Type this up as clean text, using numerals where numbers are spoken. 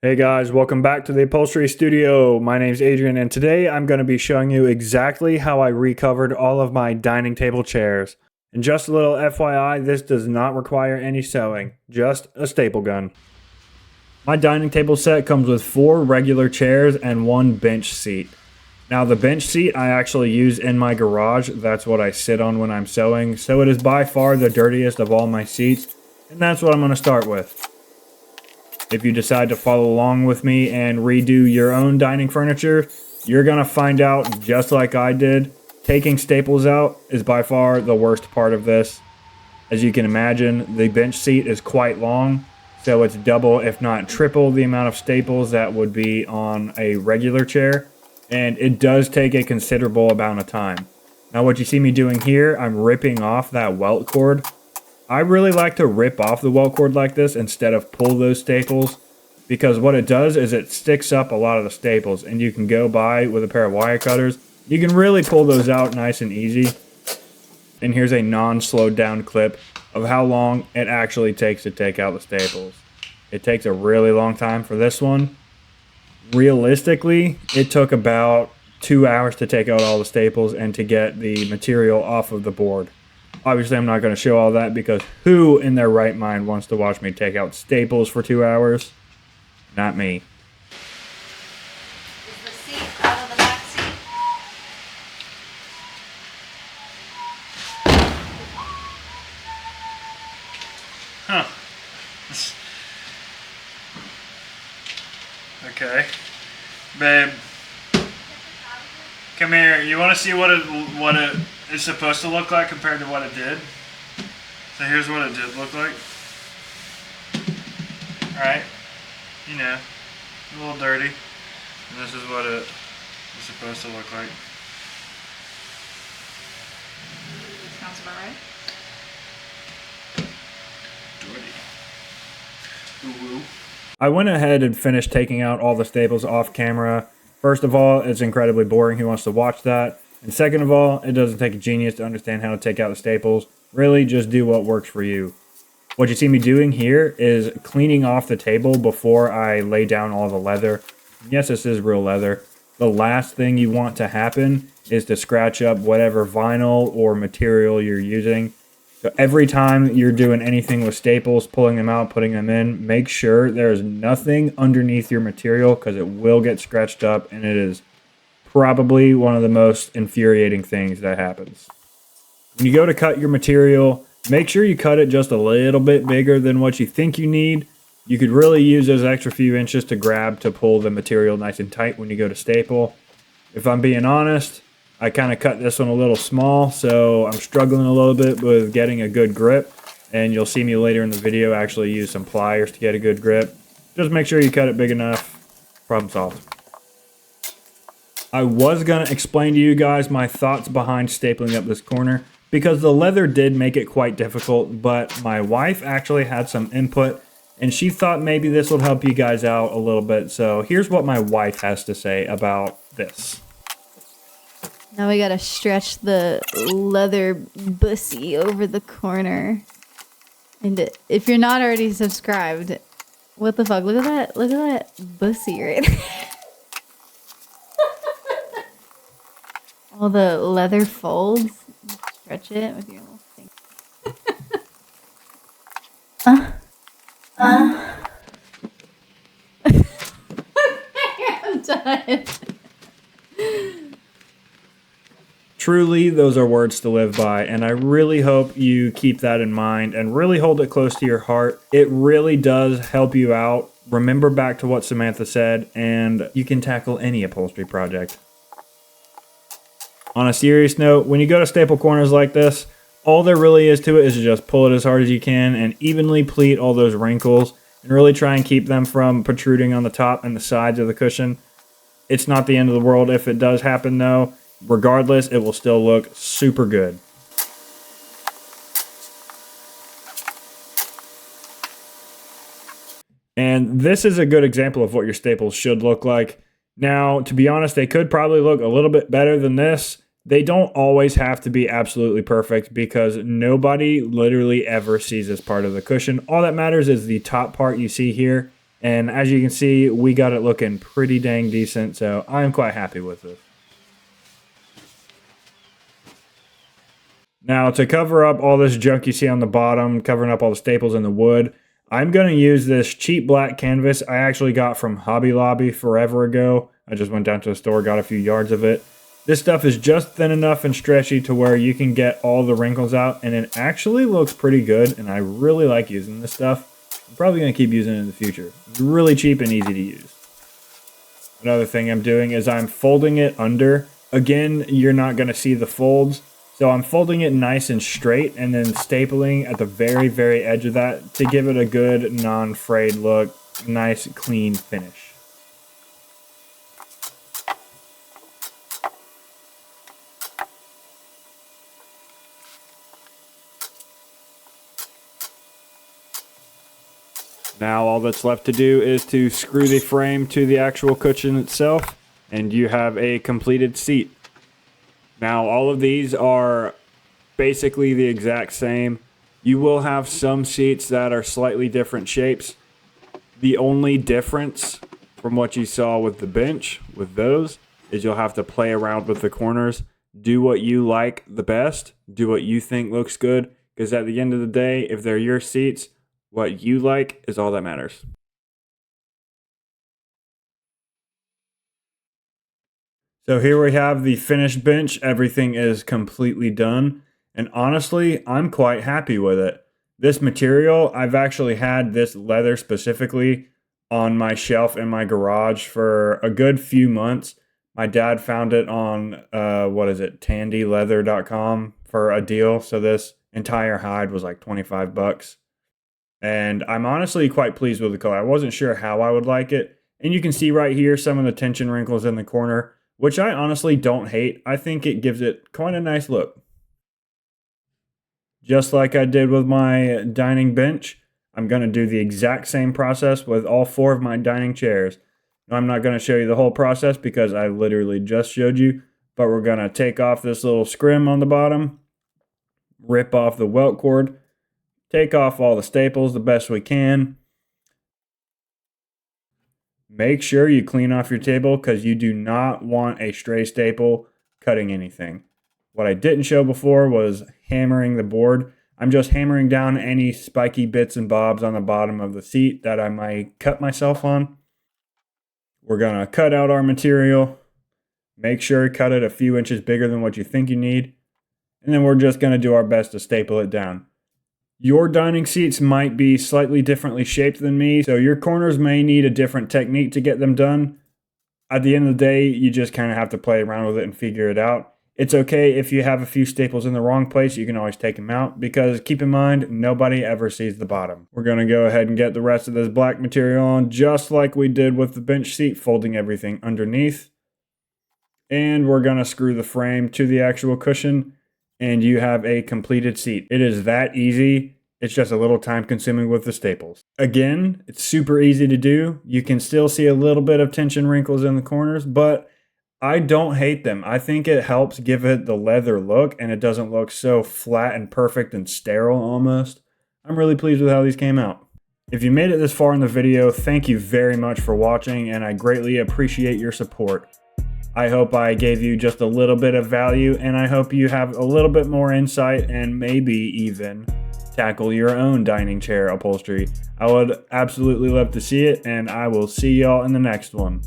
Hey guys, welcome back to the Upholstery Studio. My name's Adrian and today I'm going to be showing you exactly how I recovered all of my dining table chairs. And just a little FYI, this does not require any sewing, just a staple gun. My dining table set comes with 4 regular chairs and 1 bench seat. Now the bench seat I actually use in my garage, that's what I sit on when I'm sewing, so it is by far the dirtiest of all my seats, and that's what I'm going to start with. If you decide to follow along with me and redo your own dining furniture, you're going to find out, just like I did, taking staples out is by far the worst part of this. As you can imagine, the bench seat is quite long, so it's double if not triple the amount of staples that would be on a regular chair, and it does take a considerable amount of time. Now what you see me doing here, I'm ripping off that welt cord. I really like to rip off the welt cord like this instead of pull those staples, because what it does is it sticks up a lot of the staples, and you can go by with a pair of wire cutters. You can really pull those out nice and easy. And here's a non-slowed down clip of how long it actually takes to take out the staples. It takes a really long time for this one. Realistically, it took about 2 hours to take out all the staples and to get the material off of the board. Obviously, I'm not going to show all that because who in their right mind wants to watch me take out staples for 2 hours? Not me. Is the seat out of the back seat? Huh. Okay. Babe. Come here. You want to see what it is supposed to look like compared to what it did? So here's what it did look like. Alright. You know, a little dirty. And this is what it is supposed to look like. Sounds about right. Dirty. I went ahead and finished taking out all the staples off camera. First of all, it's incredibly boring. Who wants to watch that? And second of all, it doesn't take a genius to understand how to take out the staples. Really, just do what works for you. What you see me doing here is cleaning off the table before I lay down all the leather. Yes, this is real leather. The last thing you want to happen is to scratch up whatever vinyl or material you're using. So every time you're doing anything with staples, pulling them out, putting them in, make sure there's nothing underneath your material because it will get scratched up, and it is probably one of the most infuriating things that happens. When you go to cut your material, make sure you cut it just a little bit bigger than what you think you need. You could really use those extra few inches to grab to pull the material nice and tight when you go to staple. If I'm being honest, I kind of cut this one a little small, so I'm struggling a little bit with getting a good grip. And you'll see me later in the video actually use some pliers to get a good grip. Just make sure you cut it big enough. Problem solved. I was going to explain to you guys my thoughts behind stapling up this corner, because the leather did make it quite difficult, but my wife actually had some input, and she thought maybe this would help you guys out a little bit. So here's what my wife has to say about this. Now we gotta stretch the leather bussy over the corner. And if you're not already subscribed, what the fuck? Look at that! Look at that bussy right there. All the leather folds. Stretch it with your little thing. I'm done. Truly, those are words to live by, and I really hope you keep that in mind and really hold it close to your heart. It really does help you out. Remember back to what Samantha said, and you can tackle any upholstery project. On a serious note, when you go to staple corners like this, all there really is to it is to just pull it as hard as you can and evenly pleat all those wrinkles and really try and keep them from protruding on the top and the sides of the cushion. It's not the end of the world if it does happen though. Regardless, it will still look super good. And this is a good example of what your staples should look like. Now, to be honest, they could probably look a little bit better than this. They don't always have to be absolutely perfect because nobody literally ever sees this part of the cushion. All that matters is the top part you see here. And as you can see, we got it looking pretty dang decent, so I'm quite happy with it. Now, to cover up all this junk you see on the bottom, covering up all the staples and the wood, I'm going to use this cheap black canvas I actually got from Hobby Lobby forever ago. I just went down to the store, got a few yards of it. This stuff is just thin enough and stretchy to where you can get all the wrinkles out, and it actually looks pretty good, and I really like using this stuff. I'm probably going to keep using it in the future. It's really cheap and easy to use. Another thing I'm doing is I'm folding it under. Again, you're not going to see the folds. So I'm folding it nice and straight and then stapling at the very, very edge of that to give it a good non-frayed look, nice clean finish. Now all that's left to do is to screw the frame to the actual cushion itself, and you have a completed seat. Now all of these are basically the exact same. You will have some seats that are slightly different shapes. The only difference from what you saw with the bench, with those, is you'll have to play around with the corners. Do what you like the best. Do what you think looks good. Because at the end of the day, if they're your seats, what you like is all that matters. So here we have the finished bench. Everything is completely done. And honestly, I'm quite happy with it. This material, I've actually had this leather specifically on my shelf in my garage for a good few months. My dad found it on, tandyleather.com for a deal. So this entire hide was like 25 bucks. And I'm honestly quite pleased with the color. I wasn't sure how I would like it. And you can see right here some of the tension wrinkles in the corner, which I honestly don't hate. I think it gives it quite a nice look. Just like I did with my dining bench, I'm going to do the exact same process with all 4 of my dining chairs. Now, I'm not going to show you the whole process because I literally just showed you, but we're going to take off this little scrim on the bottom, rip off the welt cord, take off all the staples the best we can. Make sure you clean off your table because you do not want a stray staple cutting anything. What I didn't show before was hammering the board. I'm just hammering down any spiky bits and bobs on the bottom of the seat that I might cut myself on. We're going to cut out our material. Make sure you cut it a few inches bigger than what you think you need. And then we're just going to do our best to staple it down. Your dining seats might be slightly differently shaped than me, so your corners may need a different technique to get them done. At the end of the day, you just kind of have to play around with it and figure it out. It's okay if you have a few staples in the wrong place, you can always take them out because keep in mind, nobody ever sees the bottom. We're going to go ahead and get the rest of this black material on just like we did with the bench seat, folding everything underneath. And we're going to screw the frame to the actual cushion and you have a completed seat. It is that easy. It's just a little time consuming with the staples. Again, it's super easy to do. You can still see a little bit of tension wrinkles in the corners, but I don't hate them. I think it helps give it the leather look and it doesn't look so flat and perfect and sterile almost. I'm really pleased with how these came out. If you made it this far in the video, thank you very much for watching and I greatly appreciate your support. I hope I gave you just a little bit of value and I hope you have a little bit more insight and maybe even tackle your own dining chair upholstery. I would absolutely love to see it and I will see y'all in the next one.